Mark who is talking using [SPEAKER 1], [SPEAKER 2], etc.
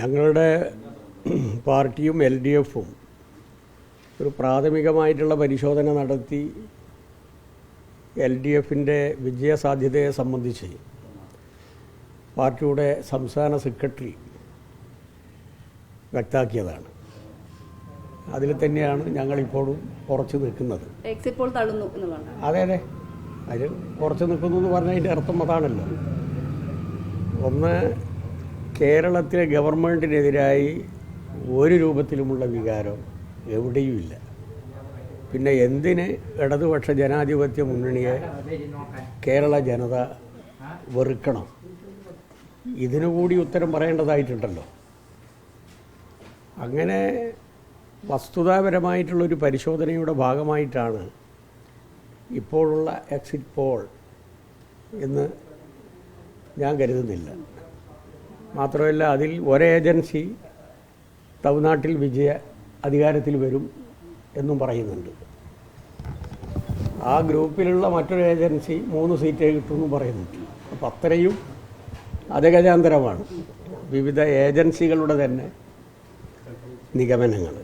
[SPEAKER 1] ഞങ്ങളുടെ പാർട്ടിയും LDFും ഒരു പ്രാഥമികമായിട്ടുള്ള പരിശോധന നടത്തി LDFിൻ്റെ വിജയസാധ്യതയെ സംബന്ധിച്ച് പാർട്ടിയുടെ സംസ്ഥാന സെക്രട്ടറി വ്യക്തമാക്കിയതാണ്. അതിൽ തന്നെയാണ് ഞങ്ങളിപ്പോഴും ഉറച്ചു നിൽക്കുന്നത്.
[SPEAKER 2] എക്സിറ്റ് പോൾ തള്ളുന്നു എന്നുള്ളതാണ്.
[SPEAKER 1] അതെ അതെ, അതിൽ ഉറച്ചു നിൽക്കുന്നു എന്ന് പറഞ്ഞതിൻ്റെ അർത്ഥം അതാണല്ലോ. ഒന്ന്, കേരളത്തിലെ ഗവൺമെൻറ്റിനെതിരായി ഒരു രൂപത്തിലുമുള്ള വികാരം എവിടെയുമില്ല. പിന്നെ എന്തിന് ഇടതുപക്ഷ ജനാധിപത്യ മുന്നണിയെ കേരള ജനത വെറുക്കണം? ഇതിനുകൂടി ഉത്തരം പറയേണ്ടതായിട്ടുണ്ടല്ലോ. അങ്ങനെ വസ്തുതാപരമായിട്ടുള്ളൊരു പരിശോധനയുടെ ഭാഗമായിട്ടാണ് ഇപ്പോഴുള്ള എക്സിറ്റ് പോൾ എന്ന് ഞാൻ കരുതുന്നില്ല. മാത്രമല്ല, അതിൽ ഒരേജൻസി തമിഴ്നാട്ടിൽ അധികാരത്തിൽ വരും എന്നും പറയുന്നുണ്ട്. ആ ഗ്രൂപ്പിലുള്ള മറ്റൊരു ഏജൻസി 3 സീറ്റേ കിട്ടുമെന്നും പറയുന്നുണ്ട്. അപ്പം അത്രയും അജഗജാന്തരമാണ് വിവിധ ഏജൻസികളുടെ തന്നെ നിഗമനങ്ങൾ.